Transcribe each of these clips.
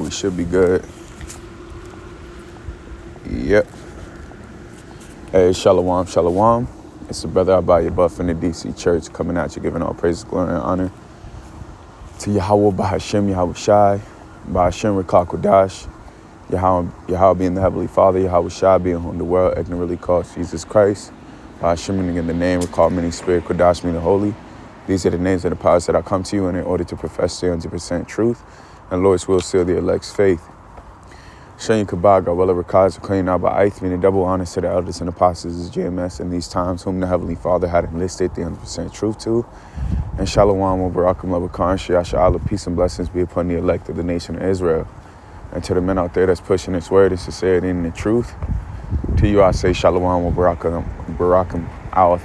we should be good. Yep. Hey, shalom, shalom. It's the brother Abaya Buff in the DC Church coming at you, giving all praise, glory, and honor to Yahweh Bahashem, Yahweh Shai, Bahashem Rekah Kodash, Yahweh being the Heavenly Father, Yahweh Shai being whom the world ignorantly calls Jesus Christ, Bahashem meaning in the name, Rekah meaning Spirit, Kodash meaning holy. These are the names of the powers that I come to you in order to profess the 100% truth, and Lord's will seal the elect's faith. Shanyi Kabaga, Wella Rakaz, Clean Abba Ith, meaning double honors to the elders and apostles of GMS in these times, whom the Heavenly Father had enlisted the 100% truth to. And Shalom, Barakam, Labakan, Shiasha Allah, peace and blessings be upon the elect of the nation of Israel. And to the men out there that's pushing this word and sincerity and the truth, to you I say Shalom, Barakam, Al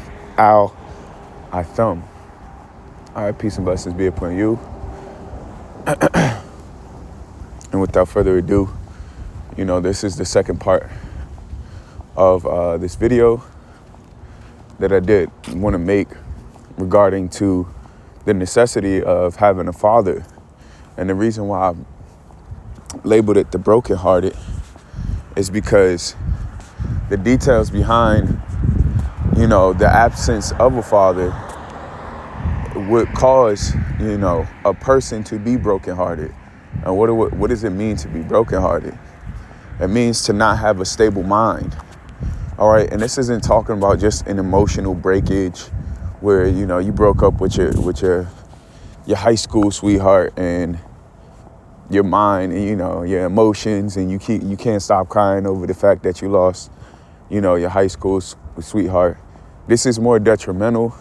Itham. All right, peace and blessings be upon you. And without further ado, you know, this is the second part of this video that I did want to make regarding to the necessity of having a father. And the reason why I labeled it the brokenhearted is because the details behind, you know, the absence of a father would cause, you know, a person to be brokenhearted. And what does it mean to be brokenhearted? It means to not have a stable mind. All right, and this isn't talking about just an emotional breakage where, you know, you broke up with your high school sweetheart and your mind and, you know, your emotions, and you can't stop crying over the fact that you lost, you know, your high school sweetheart. This is more detrimental.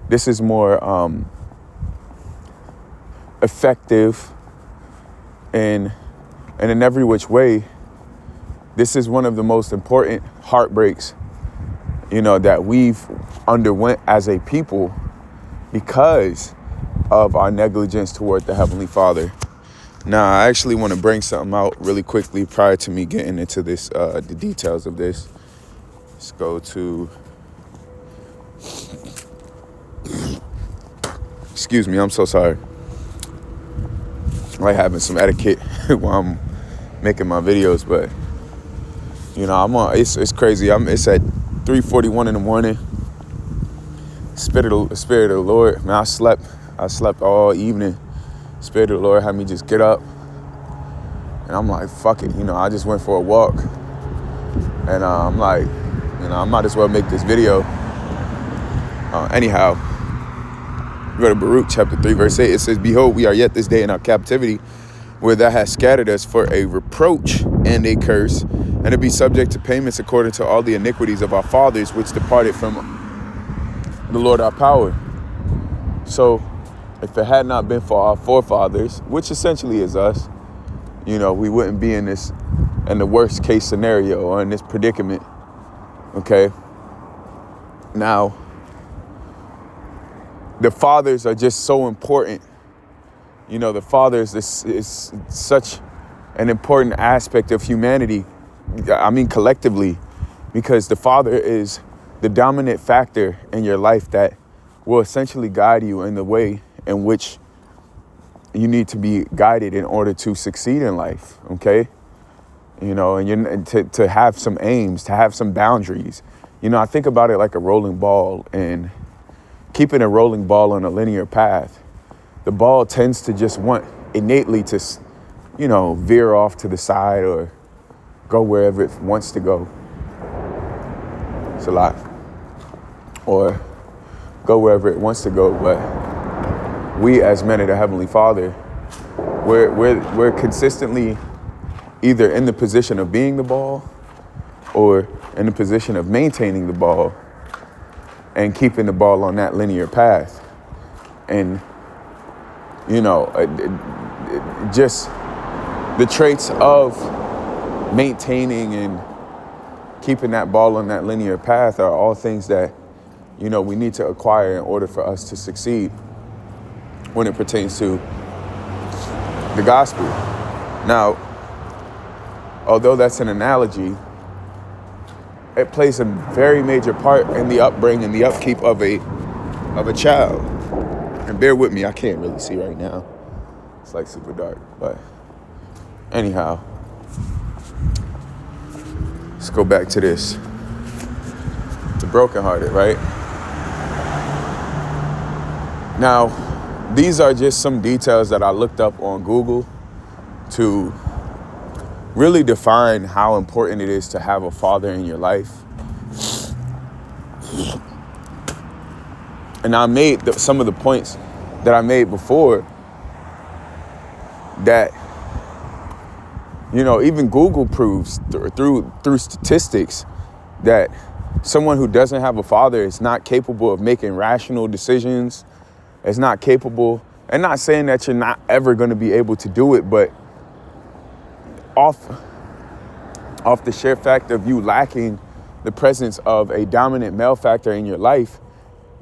This is more effective, and in every which way, this is one of the most important heartbreaks, you know, that we've underwent as a people because of our negligence toward the Heavenly Father. Now, I actually want to bring something out really quickly prior to me getting into this, the details of this. Let's go to, excuse me, I'm so sorry. I'm like having some etiquette while I'm making my videos, but you know, it's crazy. It's at 3:41 in the morning. Spirit of the Lord, man, I slept all evening. Spirit of the Lord had me just get up, and I'm like, fuck it, you know, I just went for a walk, and I'm like, you know, I might as well make this video. Anyhow, go to Baruch chapter 3, verse 8. It says, "Behold, we are yet this day in our captivity, where thou hast scattered us for a reproach and a curse, and to be subject to payments according to all the iniquities of our fathers, which departed from the Lord our power." So, if it had not been for our forefathers, which essentially is us, you know, we wouldn't be in the worst case scenario or in this predicament. Okay. Now, the fathers are just so important. You know, the fathers is such an important aspect of humanity. I mean, collectively, because the father is the dominant factor in your life that will essentially guide you in the way in which you need to be guided in order to succeed in life. Okay. You know, and to have some aims, to have some boundaries. You know, I think about it like a rolling ball, and keeping a rolling ball on a linear path, the ball tends to just want innately to, you know, veer off to the side or go wherever it wants to go. It's a lot. Or go wherever it wants to go. But we as men of the Heavenly Father, we're consistently either in the position of being the ball or in the position of maintaining the ball and keeping the ball on that linear path. And, you know, just the traits of maintaining and keeping that ball on that linear path are all things that, you know, we need to acquire in order for us to succeed when it pertains to the gospel. Now, although that's an analogy, it plays a very major part in the upbringing, the upkeep of a child. And bear with me, I can't really see right now. It's like super dark, but Anyhow, let's go back to this. The brokenhearted, right? Now, these are just some details that I looked up on Google to really define how important it is to have a father in your life. And I made some of the points that I made before that, you know, even Google proves through statistics that someone who doesn't have a father is not capable of making rational decisions, is not capable, and not saying that you're not ever going to be able to do it, but off the sheer fact of you lacking the presence of a dominant male factor in your life,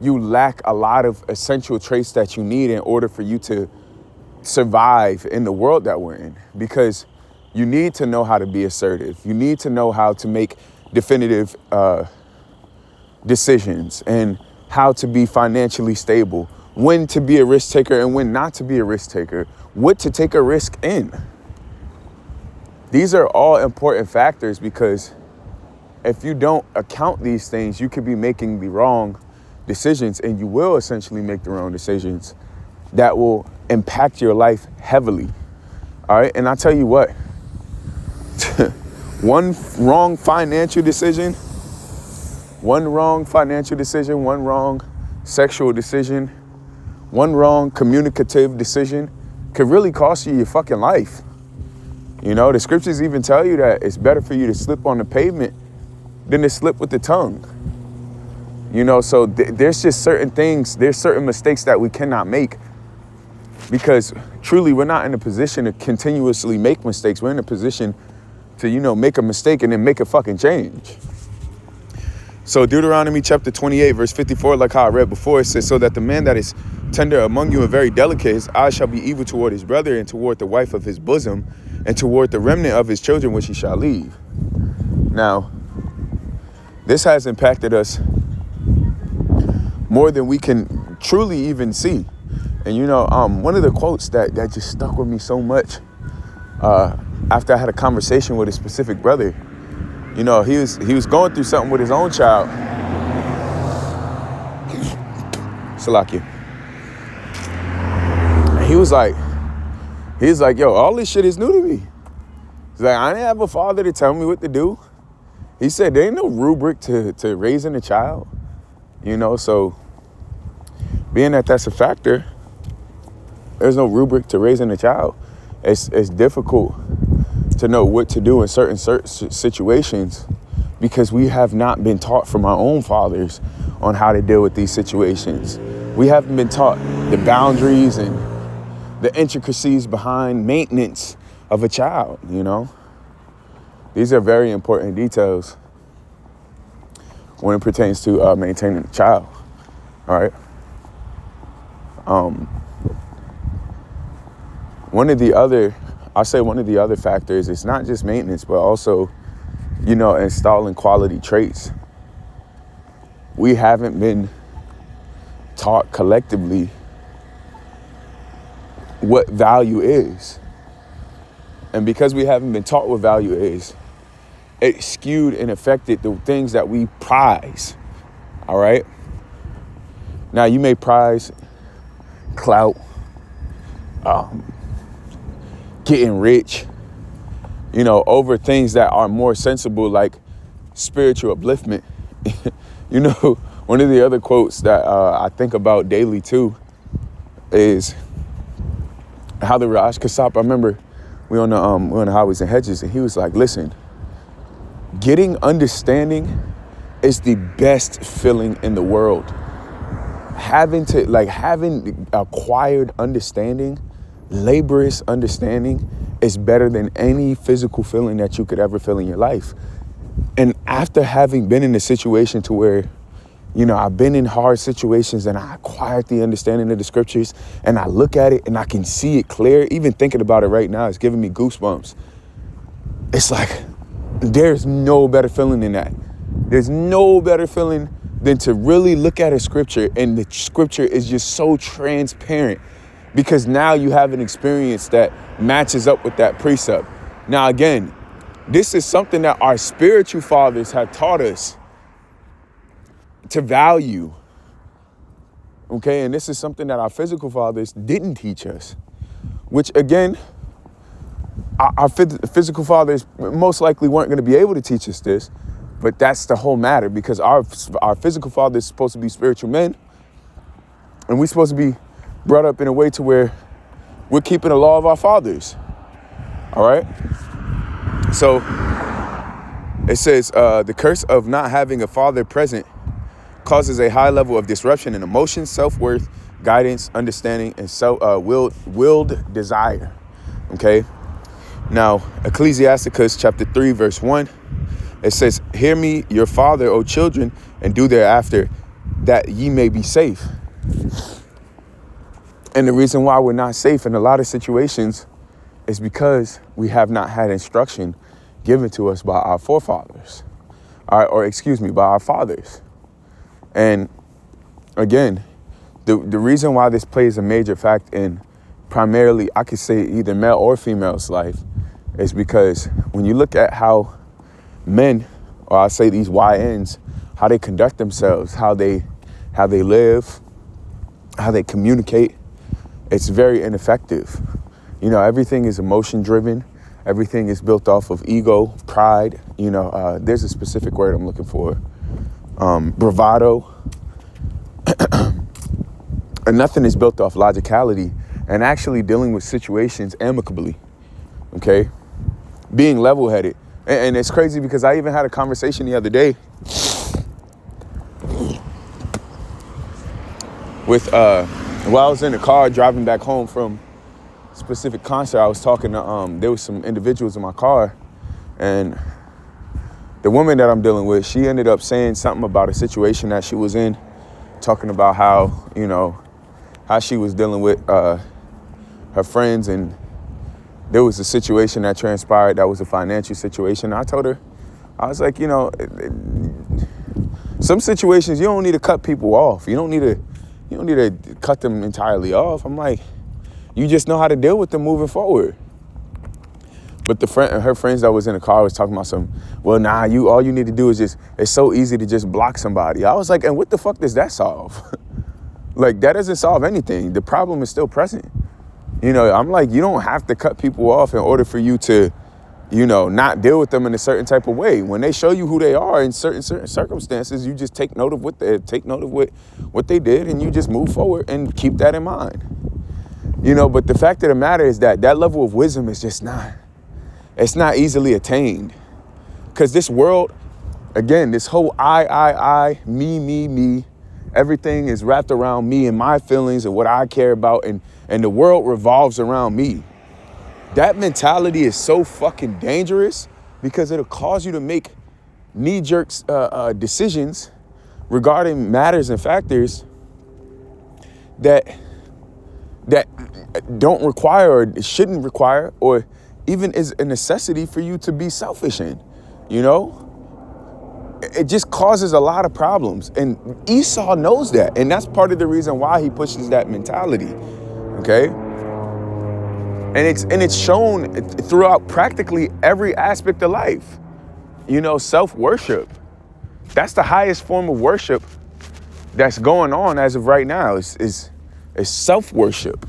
you lack a lot of essential traits that you need in order for you to survive in the world that we're in. Because you need to know how to be assertive. You need to know how to make definitive decisions and how to be financially stable, when to be a risk taker and when not to be a risk taker, what to take a risk in. These are all important factors, because if you don't account these things, you could be making the wrong decisions, and you will essentially make the wrong decisions that will impact your life heavily. All right. And I tell you what, one wrong financial decision, one wrong sexual decision, one wrong communicative decision could really cost you your fucking life. You know, the scriptures even tell you that it's better for you to slip on the pavement than to slip with the tongue. You know, so there's just certain things, there's certain mistakes that we cannot make, because truly we're not in a position to continuously make mistakes. We're in a position to, you know, make a mistake and then make a fucking change. So Deuteronomy chapter 28, verse 54, like how I read before, it says, so that the man that is tender among you and very delicate, his eye shall be evil toward his brother and toward the wife of his bosom and toward the remnant of his children which he shall leave. Now, this has impacted us more than we can truly even see. And you know, one of the quotes that just stuck with me so much after I had a conversation with a specific brother, you know, he was going through something with his own child. Salakia. And he was like, yo, all this shit is new to me. He's like, I didn't have a father to tell me what to do. He said, there ain't no rubric to raising a child. You know, so being that that's a factor, there's no rubric to raising a child. It's difficult to know what to do in certain situations, because we have not been taught from our own fathers on how to deal with these situations. We haven't been taught the boundaries and the intricacies behind maintenance of a child, you know. These are very important details when it pertains to maintaining a child, all right? One of the other factors, it's not just maintenance, but also, you know, installing quality traits. We haven't been taught collectively what value is. And because we haven't been taught what value is, it skewed and affected the things that we prize, all right? Now, you may prize clout, getting rich, you know, over things that are more sensible, like spiritual upliftment. You know, one of the other quotes that I think about daily too is how the Raj Kassab, I remember we on the Highways and Hedges, and he was like, listen, getting understanding is the best feeling in the world. Having acquired understanding, laborious understanding, is better than any physical feeling that you could ever feel in your life. And after having been in a situation to where, you know, I've been in hard situations and I acquired the understanding of the scriptures, and I look at it and I can see it clear, even thinking about it right now, it's giving me goosebumps. It's like, there's no better feeling than that. There's no better feeling than to really look at a scripture and the scripture is just so transparent, because now you have an experience that matches up with that precept. Now, again, this is something that our spiritual fathers have taught us to value. Okay, and this is something that our physical fathers didn't teach us, which again, our physical fathers most likely weren't going to be able to teach us this, but that's the whole matter, because our physical fathers are supposed to be spiritual men, and we're supposed to be brought up in a way to where we're keeping the law of our fathers. All right? So it says, the curse of not having a father present causes a high level of disruption in emotions, self-worth, guidance, understanding, and willed desire. Okay? Now, Ecclesiasticus chapter 3, verse 1, it says, hear me, your father, O children, and do thereafter, that ye may be safe. And the reason why we're not safe in a lot of situations is because we have not had instruction given to us by our forefathers, by our fathers. And again, the reason why this plays a major fact in primarily, I could say either male or female's life, is because when you look at how men, or I say these YNs, how they conduct themselves, how they live, how they communicate, it's very ineffective. You know, everything is emotion driven. Everything is built off of ego, pride. You know, there's a specific word I'm looking for. Bravado. And nothing is built off logicality and actually dealing with situations amicably. Okay? Being level-headed. And it's crazy because I even had a conversation the other day with, while I was in the car driving back home from a specific concert, I was talking to, there was some individuals in my car, and the woman that I'm dealing with, she ended up saying something about a situation that she was in, talking about how, you know, how she was dealing with her friends, and there was a situation that transpired that was a financial situation. I told her, I was like, you know, some situations you don't need to cut people off. You don't need to cut them entirely off. I'm like, you just know how to deal with them moving forward. But her friends that was in the car was talking about some, well, nah, all you need to do is it's so easy to just block somebody. I was like, and what the fuck does that solve? Like, that doesn't solve anything. The problem is still present. You know, I'm like, you don't have to cut people off in order for you to, you know, not deal with them in a certain type of way. When they show you who they are in certain circumstances, you just take note of what they did, and you just move forward and keep that in mind. You know, but the fact of the matter is that level of wisdom is just it's not easily attained. Because this world, again, this whole I, me, everything is wrapped around me and my feelings and what I care about, and the world revolves around me. That mentality is so fucking dangerous because it'll cause you to make knee-jerk decisions regarding matters and factors that don't require or shouldn't require or even is a necessity for you to be selfish in, you know? It just causes a lot of problems. And Esau knows that. And that's part of the reason why he pushes that mentality, okay? And it's shown throughout practically every aspect of life. You know, self-worship. That's the highest form of worship that's going on as of right now is self-worship.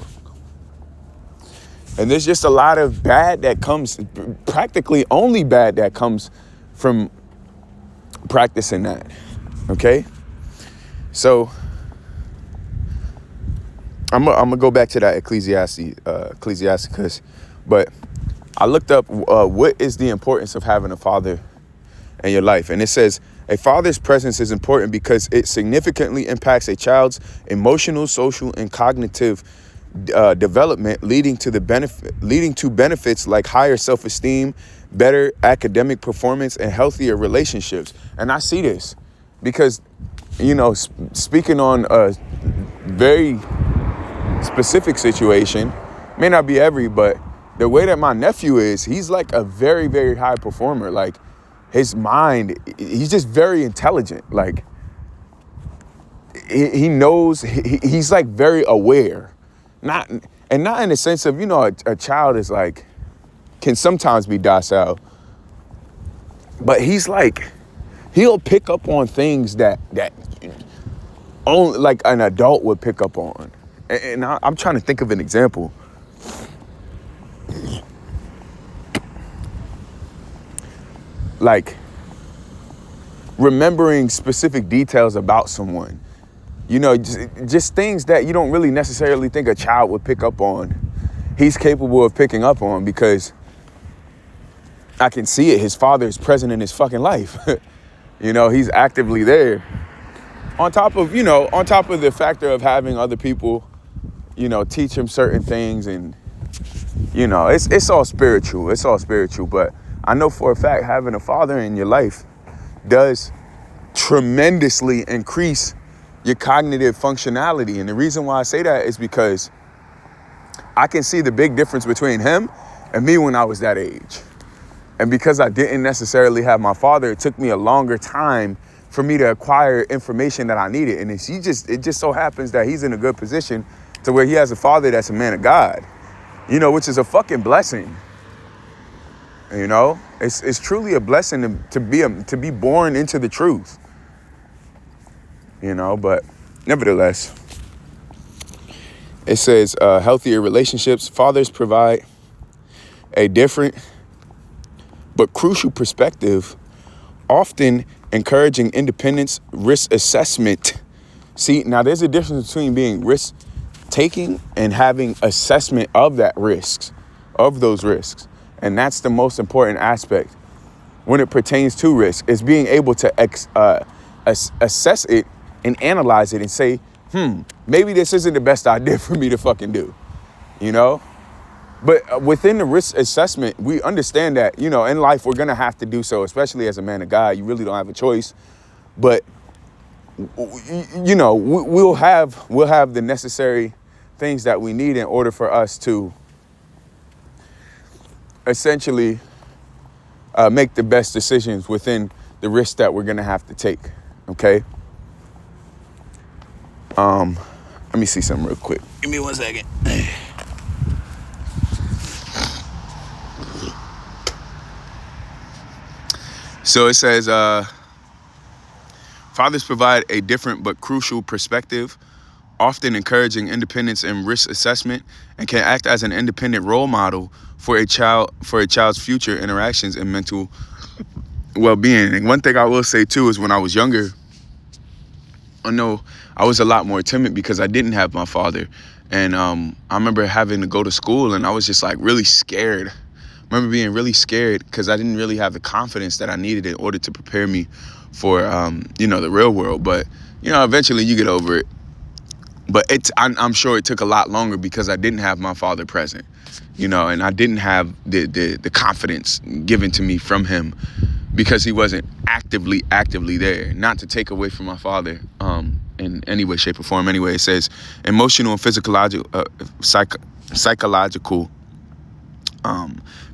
And there's just a lot of bad that comes, practically only bad that comes from practicing that, okay? So I'm gonna go back to that Ecclesiasticus, but I looked up what is the importance of having a father in your life, and it says a father's presence is important because it significantly impacts a child's emotional, social, and cognitive development, leading to benefits like higher self-esteem, better academic performance, and healthier relationships. And I see this because, you know, speaking on a very specific situation, may not be but the way that my nephew is, he's like a very, very high performer. Like, his mind, he's just very intelligent. Like, he knows, he's like very aware. Not in the sense of, you know, a child is like, can sometimes be docile, but he's like, he'll pick up on things that only like an adult would pick up on. And I'm trying to think of an example. Like remembering specific details about someone, you know, just things that you don't really necessarily think a child would pick up on. He's capable of picking up on because I can see it. His father is present in his fucking life. You know, he's actively there. On top of the factor of having other people, you know, teach him certain things, and, you know, it's all spiritual. It's all spiritual. But I know for a fact having a father in your life does tremendously increase your cognitive functionality. And the reason why I say that is because I can see the big difference between him and me when I was that age. And because I didn't necessarily have my father, it took me a longer time for me to acquire information that I needed. And it just so happens that he's in a good position to where he has a father that's a man of God, you know, which is a fucking blessing. You know, it's truly a blessing to be born into the truth, you know. But nevertheless, it says healthier relationships. Fathers provide a different but crucial perspective, often encouraging independence, risk assessment. See, now there's a difference between being risk taking and having assessment of those risks. And that's the most important aspect when it pertains to risk, is being able to assess it and analyze it and say, maybe this isn't the best idea for me to fucking do, you know? But within the risk assessment, we understand that, you know, in life, we're going to have to do so, especially as a man of God. You really don't have a choice. But, you know, we'll have the necessary things that we need in order for us to essentially make the best decisions within the risk that we're going to have to take. Okay. Let me see something real quick. Give me 1 second. So it says, fathers provide a different but crucial perspective, often encouraging independence and risk assessment, and can act as an independent role model for a child's future interactions and mental well-being. And one thing I will say too is when I was younger, I know I was a lot more timid because I didn't have my father. And I remember having to go to school and I was just like really scared. I remember being really scared because I didn't really have the confidence that I needed in order to prepare me for, you know, the real world. But, you know, eventually you get over it. But I'm sure it took a lot longer because I didn't have my father present, you know, and I didn't have the confidence given to me from him because he wasn't actively there. Not to take away from my father in any way, shape, or form. Anyway, it says emotional and psychological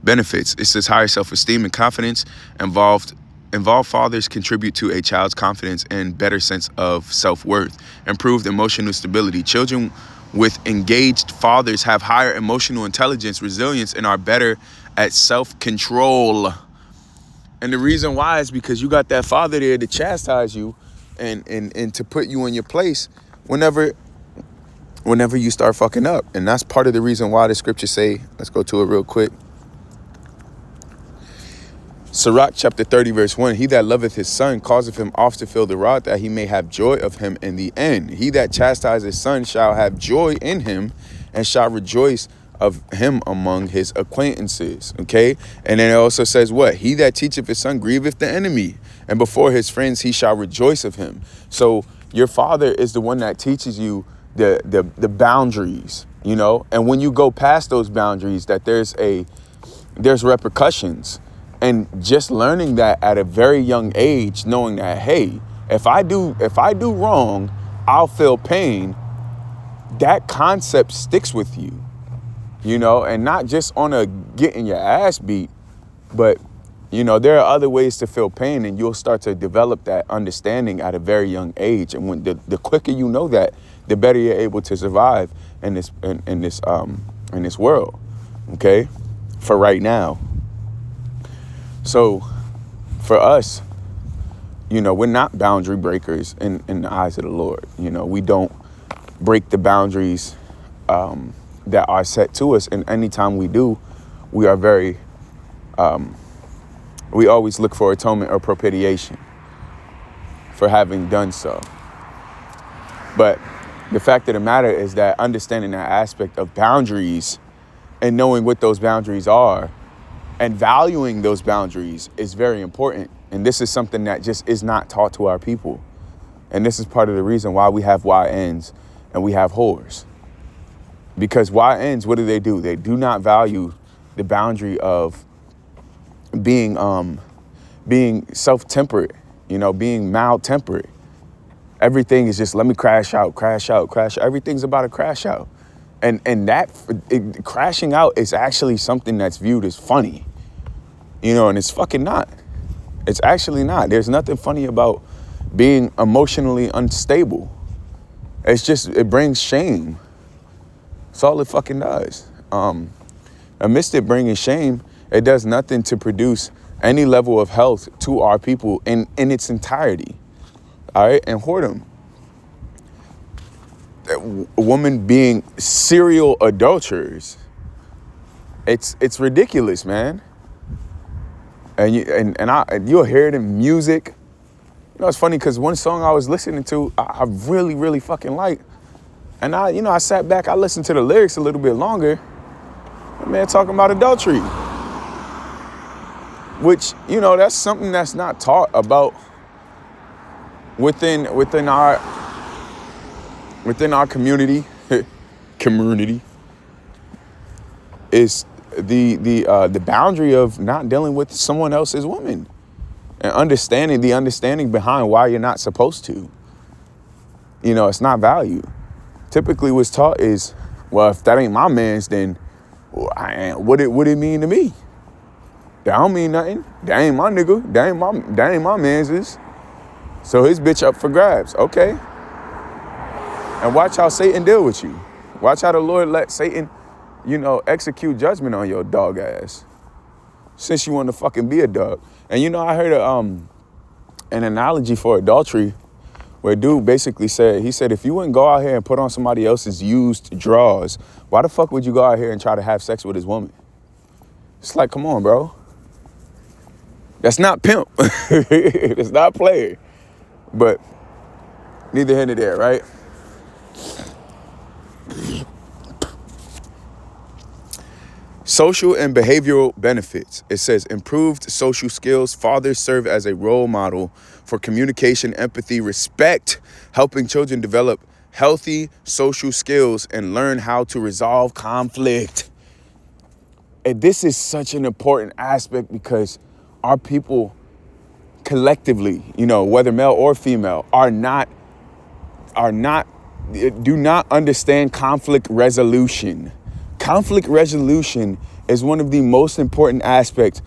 benefits. It says higher self-esteem and confidence. Involved fathers contribute to a child's confidence and better sense of self-worth. Improved emotional stability. Children with engaged fathers have higher emotional intelligence, resilience, and are better at self-control. And the reason why is because you got that father there to chastise you and to put you in your place whenever you start fucking up. And that's part of the reason why the scriptures say, let's go to it real quick. Sirach chapter 30 verse 1, he that loveth his son causeth him oft to feel the rod, that he may have joy of him in the end. He that chastises his son shall have joy in him, and shall rejoice of him among his acquaintances. Okay. And then it also says what? He that teacheth his son grieveth the enemy, and before his friends he shall rejoice of him. So your father is the one that teaches you the boundaries, you know, and when you go past those boundaries, that there's repercussions. And just learning that at a very young age, knowing that, hey, if I do wrong, I'll feel pain. That concept sticks with you, you know, and not just on a getting your ass beat, but, you know, there are other ways to feel pain, and you'll start to develop that understanding at a very young age. And when the quicker you know that, the better you're able to survive in this world. Okay. for right now. So for us, we're not boundary breakers in the eyes of the Lord. We don't break the boundaries that are set to us. And anytime we do, we are we always look for atonement or propitiation for having done so. But the fact of the matter is that understanding that aspect of boundaries and knowing what those boundaries are and valuing those boundaries is very important. And this is something that just is not taught to our people. And this is part of the reason why we have YNs and we have whores. Because YNs, what do? They do not value the boundary of being self-temperate, being mild-tempered. Everything is just, let me crash out. Everything's about a crash out. And crashing out is actually something that's viewed as funny, and it's fucking not. It's actually not. There's nothing funny about being emotionally unstable. It brings shame. That's all it fucking does. Amidst it bringing shame, it does nothing to produce any level of health to our people in its entirety. All right, and whoredom. A woman being serial adulterers. It's ridiculous, man. And you'll hear it in music. It's funny because one song I was listening to, I really, really fucking like. And I sat back, I listened to the lyrics a little bit longer. The man talking about adultery. Which, that's something that's not taught about within our community. Community is the boundary of not dealing with someone else's woman and understanding behind why you're not supposed to. It's not valued. Typically what's taught is, well, if that ain't my man's, then what it mean to me? That don't mean nothing. That ain't my nigga. That ain't my man's. So his bitch up for grabs. Okay. And watch how Satan deal with you. Watch how the Lord let Satan, execute judgment on your dog ass. Since you want to fucking be a dog. And I heard an analogy for adultery where a dude basically said, if you wouldn't go out here and put on somebody else's used drawers, why the fuck would you go out here and try to have sex with his woman? It's like, come on, bro. That's not pimp. It's not player. But neither here nor there, right? Social and behavioral benefits. It says improved social skills. Fathers serve as a role model for communication, empathy, respect, helping children develop healthy social skills and learn how to resolve conflict. And this is such an important aspect because our people collectively, whether male or female, do not understand conflict resolution. Conflict resolution is one of the most important aspects,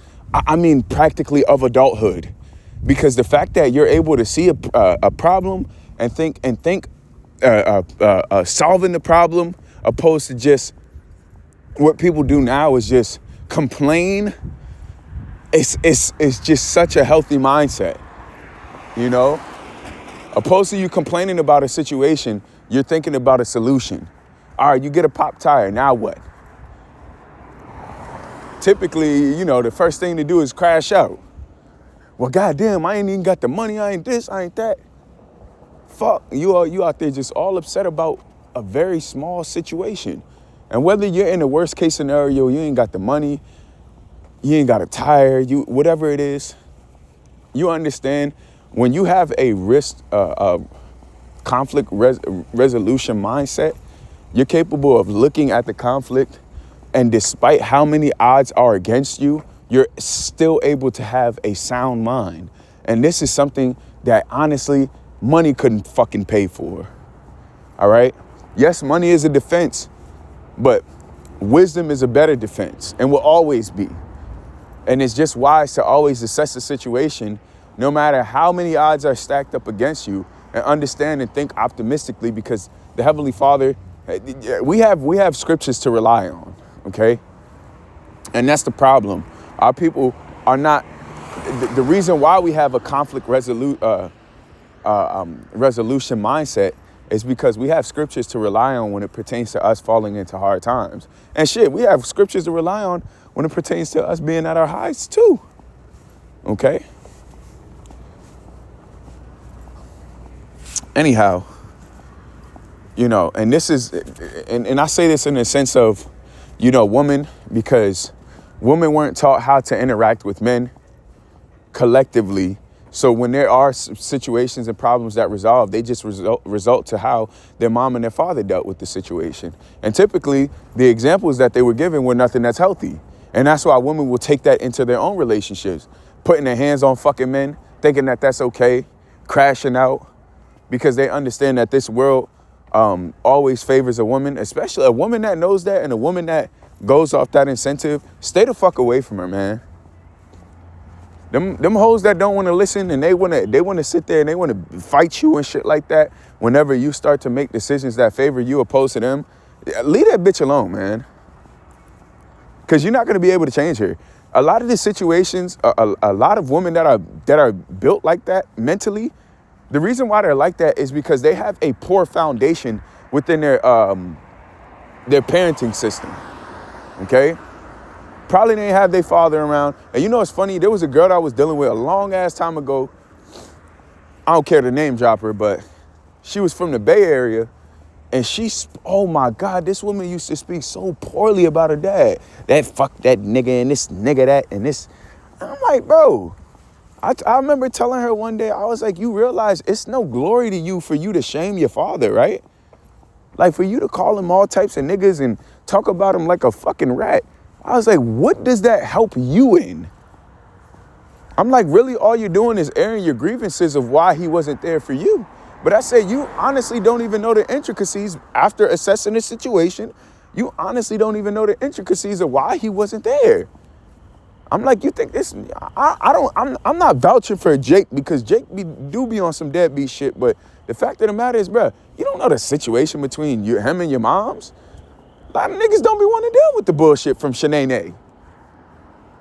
practically of adulthood. Because the fact that you're able to see a problem and think solving the problem, opposed to just what people do now is just complain. It's just such a healthy mindset, Opposed to you complaining about a situation, you're thinking about a solution. All right, you get a pop tire, now what? Typically, the first thing to do is crash out. Well, goddamn, I ain't even got the money, I ain't this, I ain't that. Fuck, you out there just all upset about a very small situation. And whether you're in the worst case scenario, you ain't got the money, you ain't got a tire, whatever it is, you understand when you have a conflict resolution mindset, you're capable of looking at the conflict, and despite how many odds are against you, you're still able to have a sound mind. And this is something that honestly money couldn't fucking pay for. All right? Yes, money is a defense, but wisdom is a better defense and will always be. And it's just wise to always assess the situation, no matter how many odds are stacked up against you, and understand and think optimistically, because the Heavenly Father, we have scriptures to rely on, okay? And that's the problem. Our people are not, the reason why we have a conflict resolution mindset is because we have scriptures to rely on when it pertains to us falling into hard times. And shit, we have scriptures to rely on when it pertains to us being at our highs too. Okay? Anyhow, you know, and this is, and I say this in the sense of, you know, women, because women weren't taught how to interact with men collectively. So when there are situations and problems that resolve, they just result to how their mom and their father dealt with the situation. And typically, the examples that they were given were nothing that's healthy. And that's why women will take that into their own relationships, putting their hands on fucking men, thinking that that's okay, crashing out, because they understand that this world always favors a woman, especially a woman that knows that, and a woman that goes off that incentive. Stay the fuck away from her, man. Them hoes that don't want to listen and they want to sit there and they want to fight you and shit like that. Whenever you start to make decisions that favor you opposed to them, leave that bitch alone, man. Because you're not going to be able to change her. A lot of the situations, a lot of women that are built like that mentally, the reason why they're like that is because they have a poor foundation within their parenting system. Okay? Probably didn't have their father around. And you know what's funny? There was a girl that I was dealing with a long ass time ago. I don't care to name drop her, but she was from the Bay Area. And oh my God, this woman used to speak so poorly about her dad. That fuck that nigga and this nigga that and this. And I'm like, bro, I remember telling her one day, I was like, you realize it's no glory to you for you to shame your father, right? Like for you to call him all types of niggas and talk about him like a fucking rat. I was like, what does that help you in? I'm like, really, all you're doing is airing your grievances of why he wasn't there for you. But I said, you honestly don't even know the intricacies after assessing the situation. You honestly don't even know the intricacies of why he wasn't there. I'm like, you think this, I'm not vouching for Jake because Jake do be on some deadbeat shit. But the fact of the matter is, bro, you don't know the situation between him and your moms. A lot of niggas don't be wanting to deal with the bullshit from Shanae,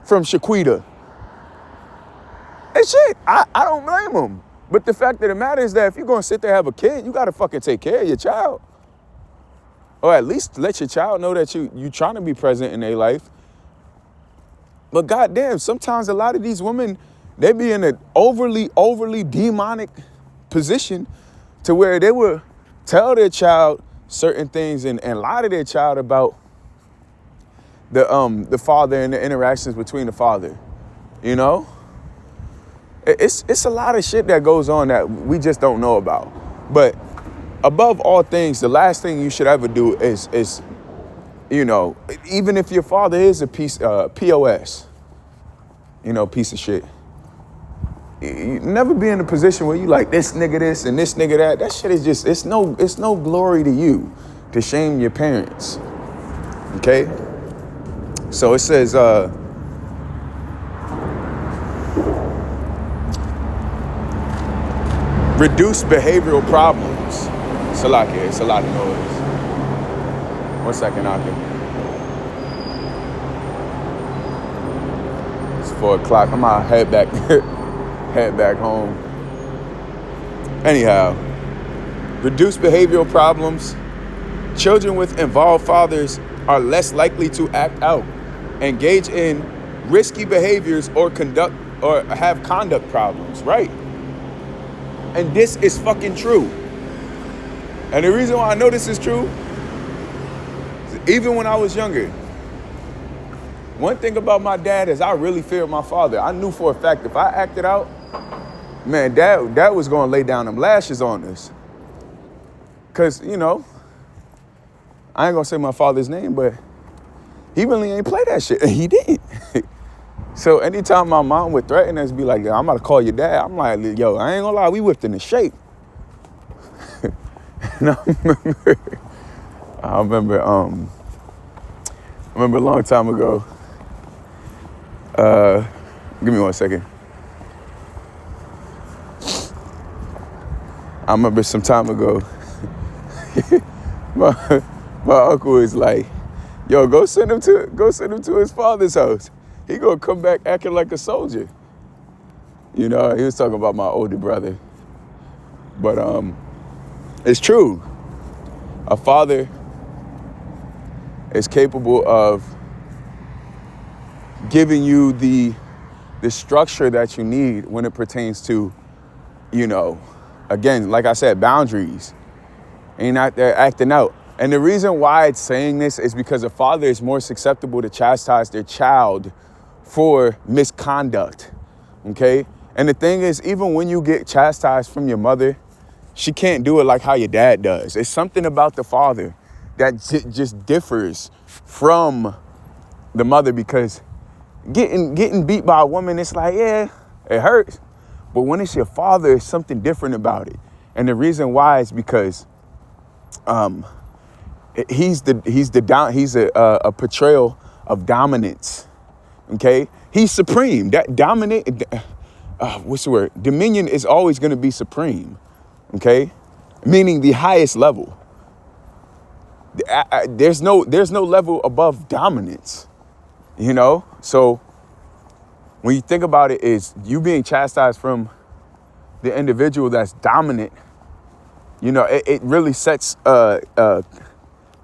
from Shaquita. And shit, I don't blame them. But the fact of the matter is that if you're going to sit there and have a kid, you got to fucking take care of your child. Or at least let your child know that you trying to be present in their life. But goddamn, sometimes a lot of these women, they be in an overly demonic position to where they will tell their child certain things and lie to their child about the father and the interactions between the father. You know? It's a lot of shit that goes on that we just don't know about. But above all things, the last thing you should ever do is you know, even if your father is a POS, you know, piece of shit, you never be in a position where you like this nigga this and this nigga that. That shit is just, it's no glory to you to shame your parents. Okay? So it says, reduce behavioral problems. It's a lot here. It's a lot of noise. 1 second, Arthur. It's 4 o'clock. I'm gonna head back home. Anyhow, reduce behavioral problems. Children with involved fathers are less likely to act out, engage in risky behaviors, or have conduct problems, right? And this is fucking true. And the reason why I know this is true, even when I was younger, one thing about my dad is I really feared my father. I knew for a fact if I acted out, man, dad was gonna lay down them lashes on us. Cause, you know, I ain't gonna say my father's name, but he really ain't play that shit. And he did. So anytime my mom would threaten us, be like, I'm about to call your dad, I'm like, yo, I ain't gonna lie, we whipped into shape. And I remember a long time ago, give me 1 second. I remember some time ago, my uncle was like, Yo, go send him to his father's house. He gonna come back acting like a soldier. You know, he was talking about my older brother. But it's true. A father is capable of giving you the structure that you need when it pertains to, you know, again, like I said, boundaries. Ain't out there acting out. And the reason why it's saying this is because a father is more susceptible to chastise their child for misconduct, okay? And the thing is, even when you get chastised from your mother, she can't do it like how your dad does. It's something about the father that just differs from the mother, because getting beat by a woman, it's like, yeah, it hurts. But when it's your father, it's something different about it. And the reason why is because he's a portrayal of dominance. Okay, he's supreme. That dominant, what's the word? Dominion is always going to be supreme. Okay, meaning the highest level. There's no level above dominance. You know, so when you think about it, is you being chastised from the individual that's dominant. You know, it really sets a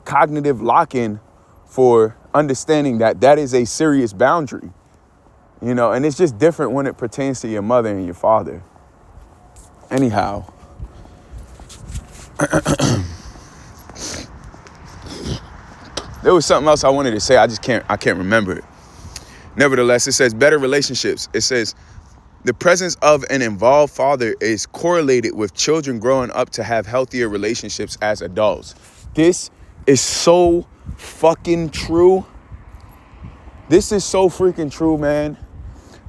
cognitive lock-in for understanding that is a serious boundary. You know, and it's just different when it pertains to your mother and your father. Anyhow, there was something else I wanted to say. I can't remember it. Nevertheless, it says better relationships. It says the presence of an involved father is correlated with children growing up to have healthier relationships as adults. This is so fucking true. This is so freaking true, man.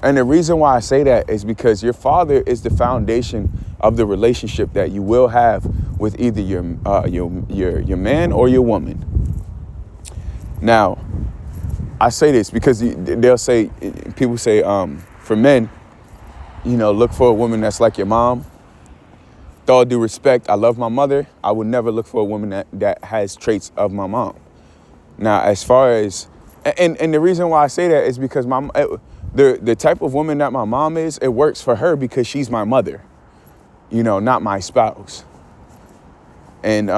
And the reason why I say that is because your father is the foundation of the relationship that you will have with either your man or your woman. Now, I say this because people say, for men, you know, look for a woman that's like your mom. With all due respect, I love my mother. I would never look for a woman that has traits of my mom. Now, as far as, and the reason why I say that is because the type of woman that my mom is, it works for her because she's my mother, you know, not my spouse. And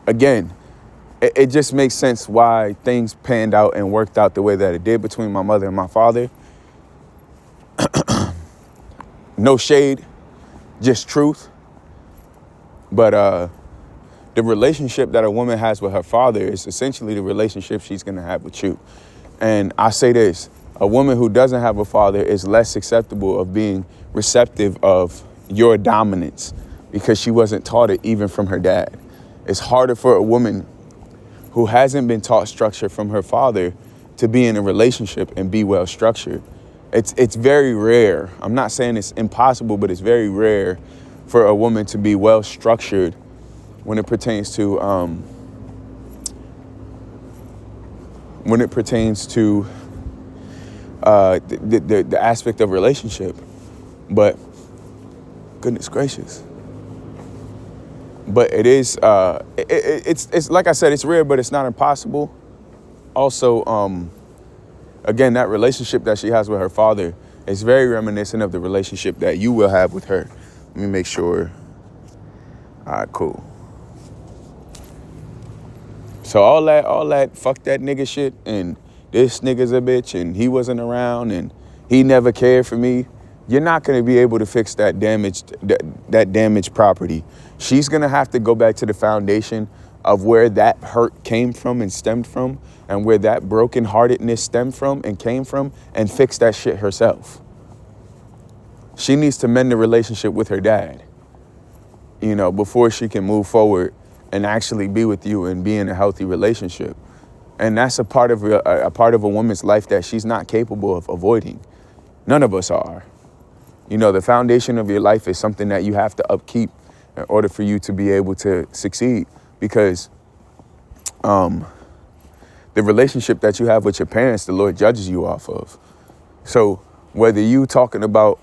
again, it just makes sense why things panned out and worked out the way that it did between my mother and my father. No shade, just truth. But the relationship that a woman has with her father is essentially the relationship she's going to have with you. And I say this, a woman who doesn't have a father is less susceptible of being receptive of your dominance because she wasn't taught it even from her dad. It's harder for a woman who hasn't been taught structure from her father to be in a relationship and be well structured. It's very rare. I'm not saying it's impossible, but it's very rare for a woman to be well structured when it pertains to the aspect of relationship. But goodness gracious. But it is it's like I said, it's rare, but it's not impossible. Also, again, that relationship that she has with her father is very reminiscent of the relationship that you will have with her. Let me make sure. All right, cool. So all that fuck that nigga shit and this nigga's a bitch and he wasn't around and he never cared for me. You're not going to be able to fix that damaged property. She's going to have to go back to the foundation of where that hurt came from and stemmed from, and where that brokenheartedness stemmed from and came from, and fix that shit herself. She needs to mend the relationship with her dad, you know, before she can move forward and actually be with you and be in a healthy relationship. And that's a part of a woman's life that she's not capable of avoiding. None of us are. You know, the foundation of your life is something that you have to upkeep in order for you to be able to succeed. Because the relationship that you have with your parents, the Lord judges you off of. So whether you talking about,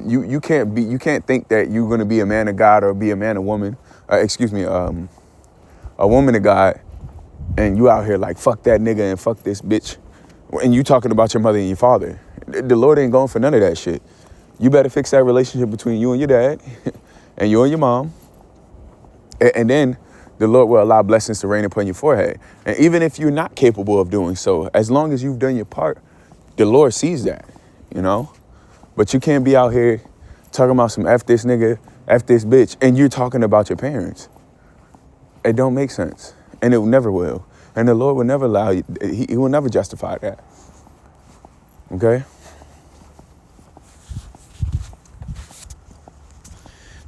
you can't think that you're going to be a man of God or be a man or woman, a woman of God and you out here like, fuck that nigga and fuck this bitch, and you talking about your mother and your father. The Lord ain't going for none of that shit. You better fix that relationship between you and your dad and you and your mom. And then the Lord will allow blessings to rain upon your forehead. And even if you're not capable of doing so, as long as you've done your part, the Lord sees that, you know? But you can't be out here talking about some F this nigga, F this bitch, and you're talking about your parents. It don't make sense. And it never will. And the Lord will never allow you, he will never justify that. Okay?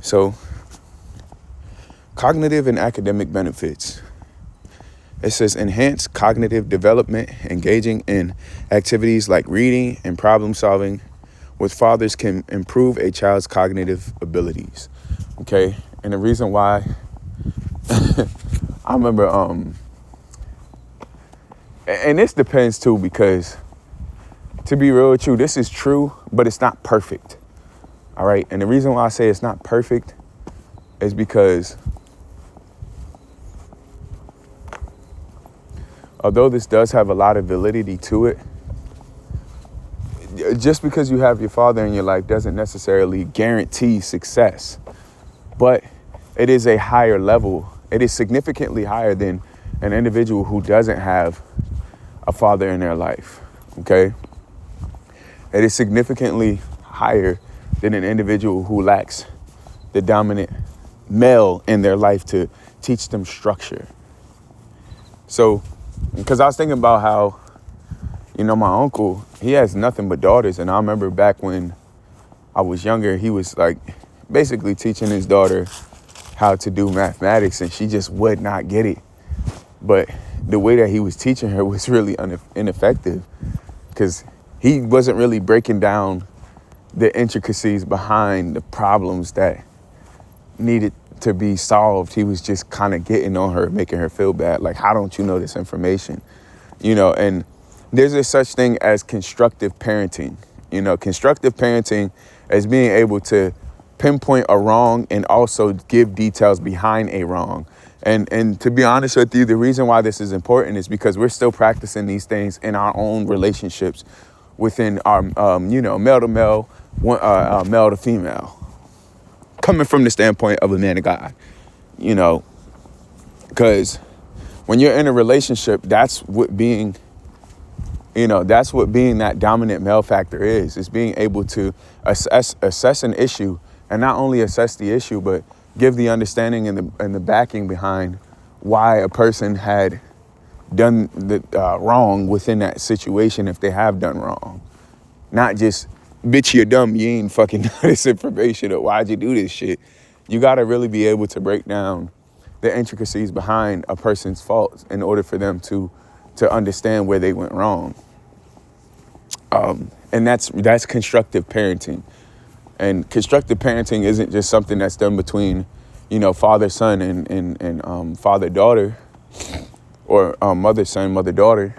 So, cognitive and academic benefits. It says enhance cognitive development, engaging in activities like reading and problem solving with fathers can improve a child's cognitive abilities. Okay, and the reason why I remember, and this depends too, because to be real with you, this is true, but it's not perfect. All right, and the reason why I say it's not perfect is because although this does have a lot of validity to it, just because you have your father in your life doesn't necessarily guarantee success. But it is a higher level. It is significantly higher than an individual who doesn't have a father in their life, okay? It is significantly higher than an individual who lacks the dominant male in their life to teach them structure. So, because I was thinking about how, you know, my uncle, he has nothing but daughters. And I remember back when I was younger, he was like basically teaching his daughter how to do mathematics, and she just would not get it. But the way that he was teaching her was really ineffective, because he wasn't really breaking down the intricacies behind the problems that needed to be solved. He was just kind of getting on her, making her feel bad. Like, how don't you know this information? You know, and there's a such thing as constructive parenting. You know, constructive parenting is being able to pinpoint a wrong and also give details behind a wrong. And to be honest with you, the reason why this is important is because we're still practicing these things in our own relationships within our, you know, male to male, male to female, coming from the standpoint of a man of God, you know, because when you're in a relationship, that's what being, you know, that's what being that dominant male factor is being able to assess an issue, and not only assess the issue, but give the understanding and the backing behind why a person had done the wrong within that situation if they have done wrong. Not just, bitch, you're dumb, you ain't fucking know this information, or why'd you do this shit? You gotta really be able to break down the intricacies behind a person's faults in order for them to understand where they went wrong. And that's constructive parenting. And constructive parenting isn't just something that's done between, you know, father-son and father-daughter, or mother-son, mother-daughter.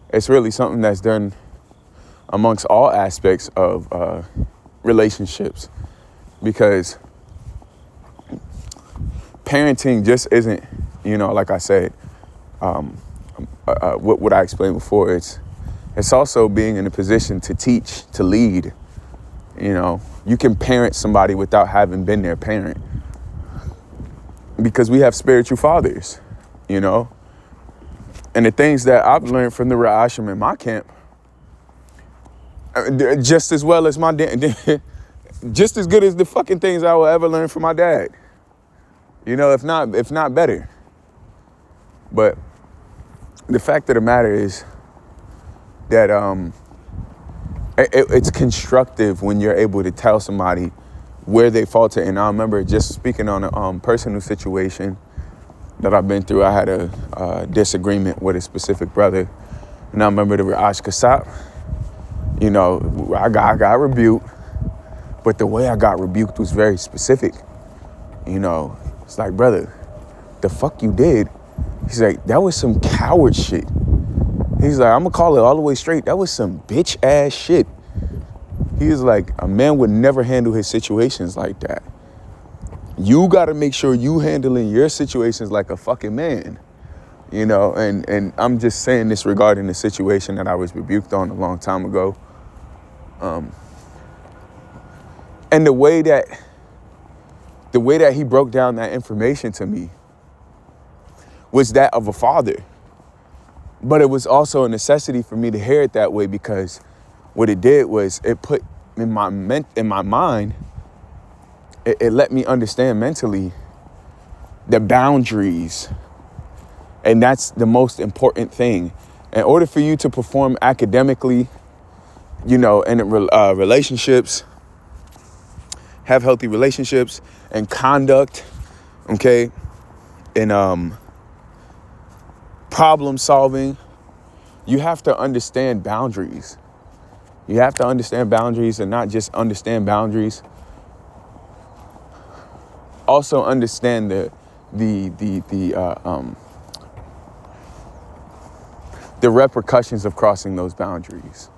It's really something that's done amongst all aspects of relationships, because parenting just isn't, you know, like I said, what I explained before. It's also being in a position to teach, to lead. You know, you can parent somebody without having been their parent, because we have spiritual fathers, you know. And the things that I've learned from the Ra'ashim in my camp, just as well as my dad, just as good as the fucking things I will ever learn from my dad. You know, if not better. But the fact of the matter is that it's constructive when you're able to tell somebody where they falter. And I remember just speaking on a personal situation that I've been through. I had a disagreement with a specific brother, and I remember the Ra'ash Kasab. You know, I got rebuked, but the way I got rebuked was very specific. You know, it's like, brother, the fuck you did? He's like, that was some coward shit. He's like, I'm gonna call it all the way straight. That was some bitch ass shit. He was like, a man would never handle his situations like that. You gotta make sure you handling your situations like a fucking man. and I'm just saying this regarding the situation that I was rebuked on a long time ago. And the way that he broke down that information to me was that of a father. But it was also a necessity for me to hear it that way, because what it did was it put in my mind, it let me understand mentally the boundaries. And that's the most important thing. In order for you to perform academically, and relationships, have healthy relationships and conduct, okay, and problem solving, you have to understand boundaries. You have to understand boundaries, and not just understand boundaries. Also understand the repercussions of crossing those boundaries.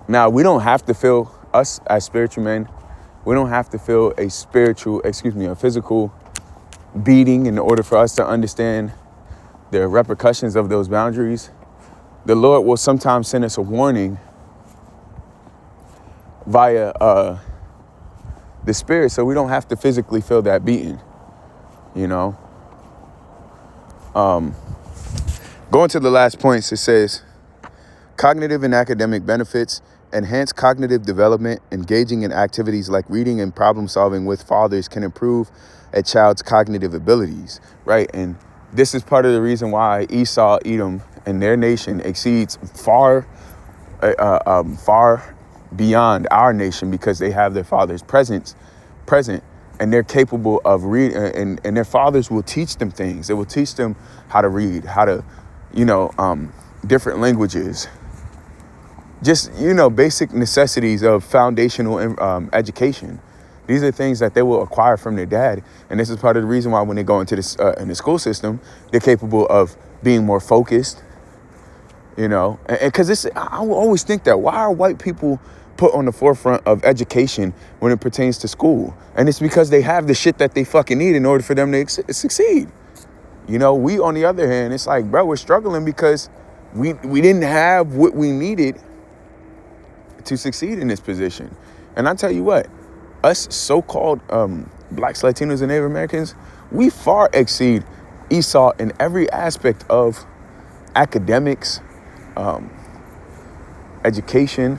Now, we don't have to feel, us as spiritual men, we don't have to feel a physical beating in order for us to understand the repercussions of those boundaries. The Lord will sometimes send us a warning via the Spirit, so we don't have to physically feel that beating, Going to the last points, it says, cognitive and academic benefits: enhance cognitive development. Engaging in activities like reading and problem solving with fathers can improve a child's cognitive abilities, right? And this is part of the reason why Esau, Edom, and their nation exceeds far beyond our nation, because they have their fathers present, and they're capable of reading, and their fathers will teach them things. They will teach them how to read, how to, different languages, just, basic necessities of foundational education. These are things that they will acquire from their dad. And this is part of the reason why when they go into this in the school system, they're capable of being more focused, and because I will always think that, why are white people put on the forefront of education when it pertains to school? And it's because they have the shit that they fucking need in order for them to succeed. We, on the other hand, it's like, bro, we're struggling because we didn't have what we needed to succeed in this position. And I tell you what, us so-called Blacks, Latinos, and Native Americans, we far exceed Esau in every aspect of academics, education,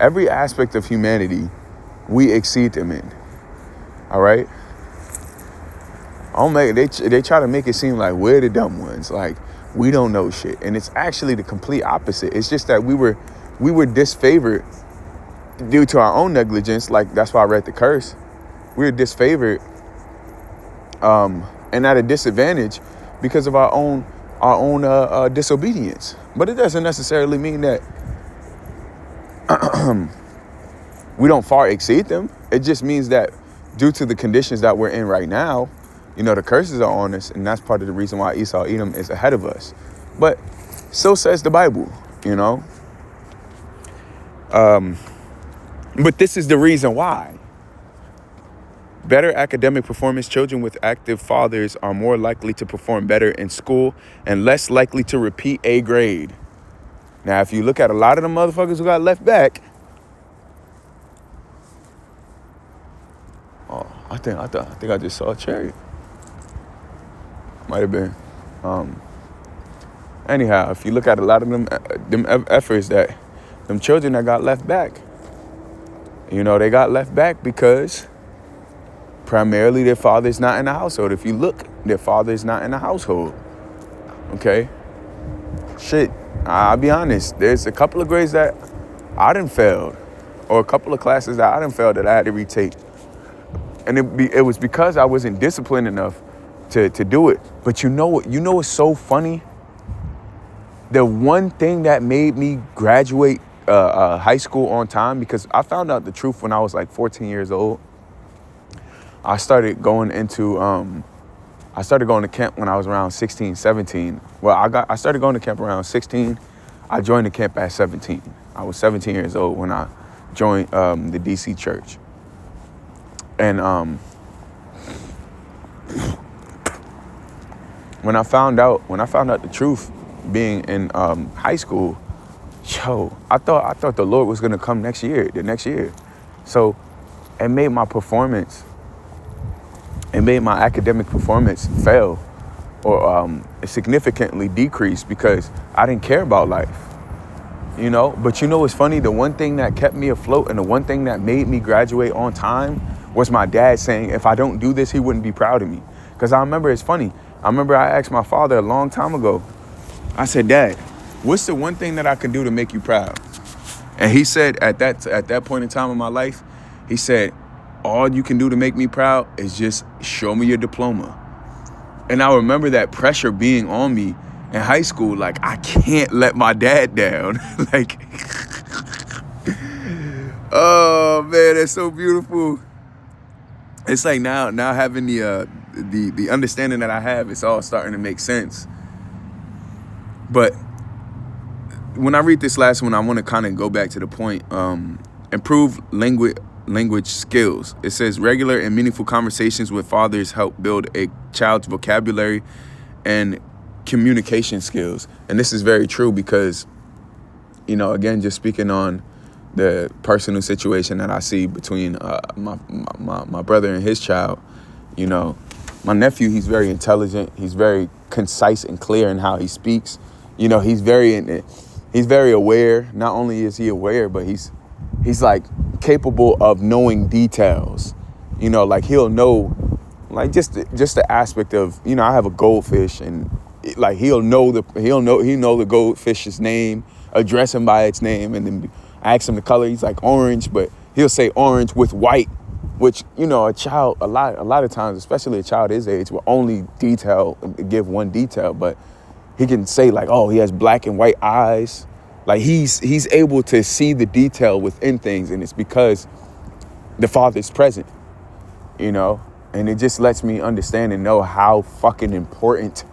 every aspect of humanity. We exceed them in. All right. They try to make it seem like we're the dumb ones, like we don't know shit, and it's actually the complete opposite. It's just that we were disfavored due to our own negligence. Like, that's why I read the curse. We were disfavored, and at a disadvantage because of our own disobedience. But it doesn't necessarily mean that we don't far exceed them. It just means that due to the conditions that we're in right now, the curses are on us, and that's part of the reason why Esau, Edom is ahead of us. But so says the Bible, But this is the reason why. Better academic performance: children with active fathers are more likely to perform better in school and less likely to repeat a grade. Now, if you look at a lot of the motherfuckers who got left back, I think I just saw a chariot. Might have been. Anyhow, if you look at a lot of them efforts that them children that got left back, they got left back because primarily their father's not in the household. If you look, their father's not in the household. Okay? Shit, I'll be honest. There's a couple of grades that I done failed, or a couple of classes that I done failed that I had to retake. And it was because I wasn't disciplined enough to do it. But you know what's so funny? The one thing that made me graduate high school on time, because I found out the truth when I was like 14 years old. I started going to camp when I was around 16, 17. Well, I started going to camp around 16. I joined the camp at 17. I was 17 years old when I joined the DC church. And when I found out the truth, being in high school, I thought the Lord was gonna come the next year. So it made my academic performance fail, or significantly decrease, because I didn't care about life. But what's funny? The one thing that kept me afloat and the one thing that made me graduate on time was my dad saying, if I don't do this, he wouldn't be proud of me. Because I remember, it's funny, I asked my father a long time ago, I said, Dad, what's the one thing that I can do to make you proud? And he said, at that point in time in my life, he said, all you can do to make me proud is just show me your diploma. And I remember that pressure being on me in high school. Like, I can't let my dad down. Like, oh man, that's so beautiful. It's like now having the understanding that I have, it's all starting to make sense. But when I read this last one, I want to kind of go back to the point. Improve language skills. It says regular and meaningful conversations with fathers help build a child's vocabulary and communication skills. And this is very true because, again, just speaking on the personal situation that I see between my brother and his child, my nephew, he's very intelligent. He's very concise and clear in how he speaks. He's very aware. Not only is he aware, but he's like capable of knowing details. Like he'll know, like just the aspect of, I have a goldfish, and like he'll know the goldfish's name, address him by its name, and then I ask him the color. He's like orange, but he'll say orange with white, which a child a lot of times, especially a child his age, will only give one detail, but he can say like, oh, he has black and white eyes. Like he's able to see the detail within things, and it's because the Father's present, and it just lets me understand and know how fucking important,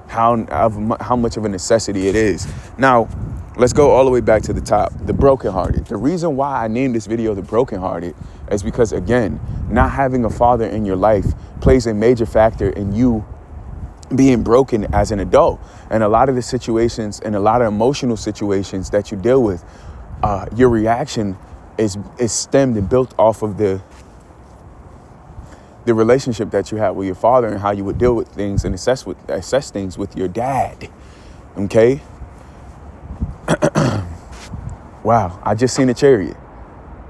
how much of a necessity it is. Now, let's go all the way back to the top. The brokenhearted. The reason why I named this video The Brokenhearted is because, again, not having a father in your life plays a major factor in you being broken as an adult. And a lot of the situations and a lot of emotional situations that you deal with, your reaction is stemmed and built off of the relationship that you have with your father and how you would deal with things and assess things with your dad. Okay? Wow, I just seen a chariot.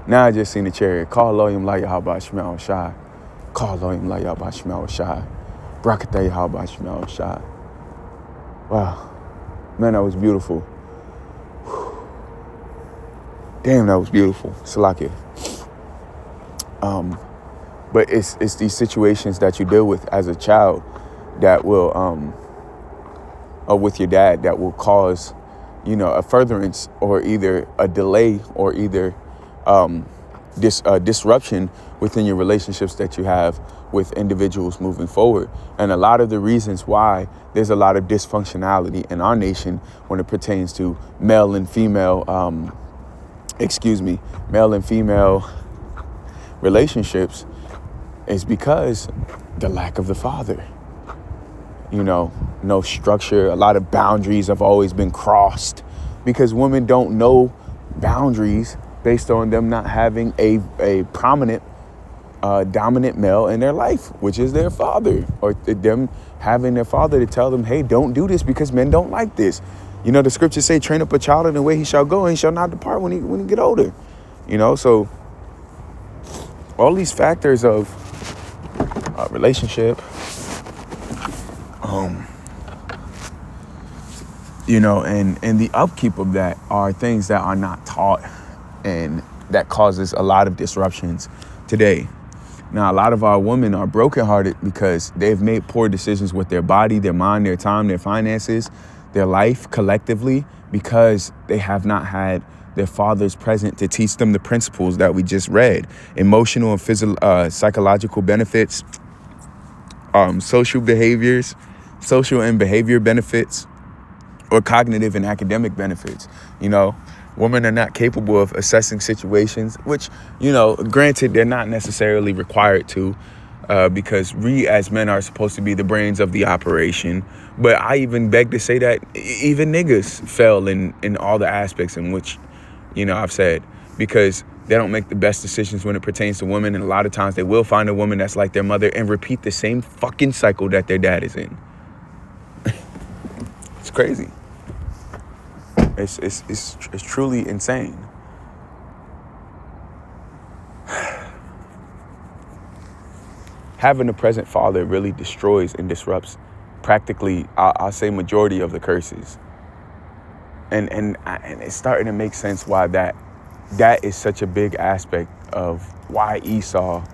Now I just seen a chariot. Call Elohim La Yahweh Shemel Shai. Call Elohim La Yahweh Shemel Shai. Brakatah Yahweh Shemel Shai. Wow. Man, that was beautiful. Damn, that was beautiful. Salakia. But it's these situations that you deal with as a child that will, or with your dad, that will cause, a furtherance or either a delay or either disruption within your relationships that you have with individuals moving forward. And a lot of the reasons why there's a lot of dysfunctionality in our nation when it pertains to male and female relationships is because the lack of the father. No structure. A lot of boundaries have always been crossed because women don't know boundaries based on them not having a prominent, dominant male in their life, which is their father, or them having their father to tell them, hey, don't do this because men don't like this. The scriptures say, train up a child in the way he shall go and he shall not depart when he get older. So all these factors of relationship, and the upkeep of that are things that are not taught, and that causes a lot of disruptions today. Now, a lot of our women are brokenhearted because they've made poor decisions with their body, their mind, their time, their finances, their life collectively, because they have not had their fathers present to teach them the principles that we just read: emotional and psychological benefits, social and behavior benefits, or cognitive and academic benefits. Women are not capable of assessing situations, which, granted, they're not necessarily required to. because we as men are supposed to be the brains of the operation. But I even beg to say that even niggas fail in all the aspects in which, I've said, because they don't make the best decisions when it pertains to women. And a lot of times they will find a woman that's like their mother and repeat the same fucking cycle that their dad is in. It's crazy. It's truly insane. Having a present father really destroys and disrupts practically, I'll say, majority of the curses. And it's starting to make sense why that is such a big aspect of why Esau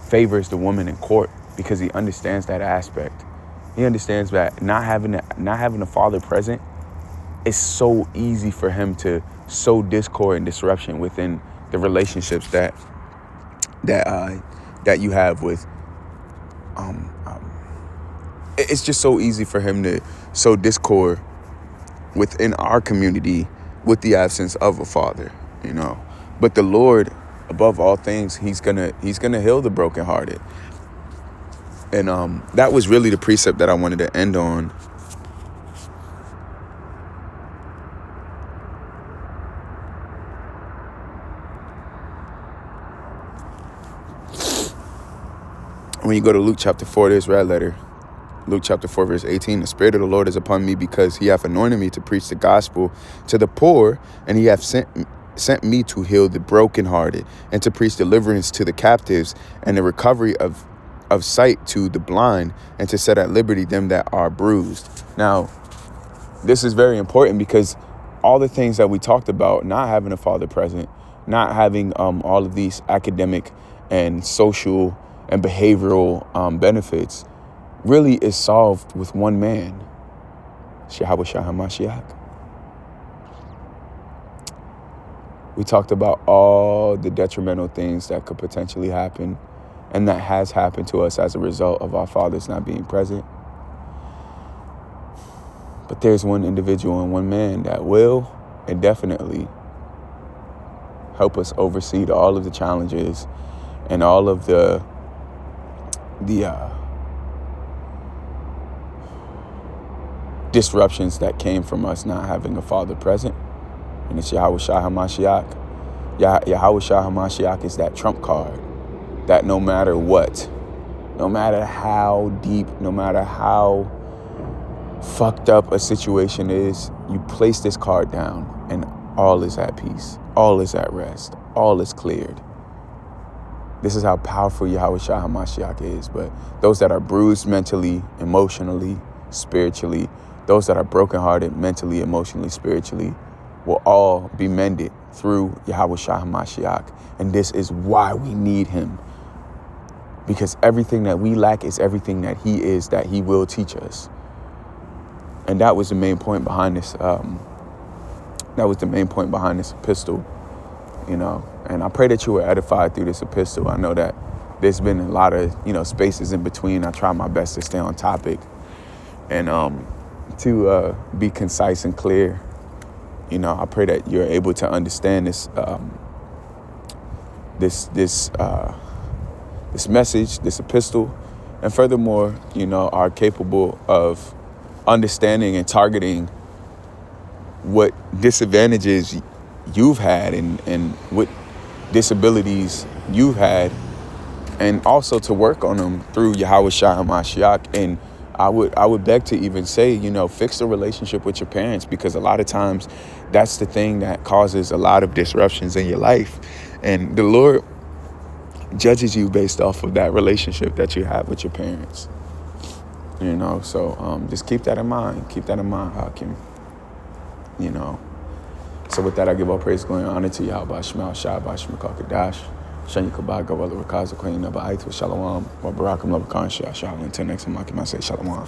favors the woman in court, because he understands that aspect. He understands that not having a father present, it's so easy for him to sow discord and disruption within the relationships that you have with. It's just so easy for him to sow discord within our community with the absence of a father, But the Lord, above all things, He's gonna heal the brokenhearted. And that was really the precept that I wanted to end on. When you go to Luke chapter 4, there's red letter. Luke chapter 4, verse 18, the Spirit of the Lord is upon me because He hath anointed me to preach the gospel to the poor, and He hath sent me to heal the brokenhearted and to preach deliverance to the captives and the recovery of sight to the blind, and to set at liberty them that are bruised. Now, this is very important because all the things that we talked about, not having a father present, not having all of these academic and social and behavioral benefits, really is solved with one man, Yahweh Shai HaMashiach. We talked about all the detrimental things that could potentially happen and that has happened to us as a result of our fathers not being present. But there's one individual and one man that will and definitely help us oversee all of the challenges and all of the disruptions that came from us not having a father present. And it's Yahweh Shai HaMashiach. Yahweh Shai HaMashiach is that trump card that no matter what, no matter how deep, no matter how fucked up a situation is, you place this card down and all is at peace, all is at rest, all is cleared. This is how powerful Yahweh Shai HaMashiach is. But those that are bruised mentally, emotionally, spiritually, those that are brokenhearted mentally, emotionally, spiritually, will all be mended through Yahweh Shai HaMashiach. And this is why we need Him. Because everything that we lack is everything that He is, that He will teach us. And that was the main point behind this. That was the main point behind this epistle, And I pray that you were edified through this epistle. I know that there's been a lot of, spaces in between. I try my best to stay on topic and to be concise and clear. I pray that you're able to understand this this message, this epistle, and furthermore, are capable of understanding and targeting what disadvantages you've had and what disabilities you've had, and also to work on them through Yahweh Shai HaMashiach. And I would beg to even say, fix the relationship with your parents, because a lot of times that's the thing that causes a lot of disruptions in your life. And the Lord judges you based off of that relationship that you have with your parents. So just keep that in mind. Keep that in mind, Hakim. So with that, I give all praise, glory, and honor to Yahweh Shemel Shai Bashim Kakadash. Shani Kabag Gawala Rakaza Queen Naba Aitu Shalom. Wa Barakam Lavakan Shah Shalom. Until next time, I say Shalom.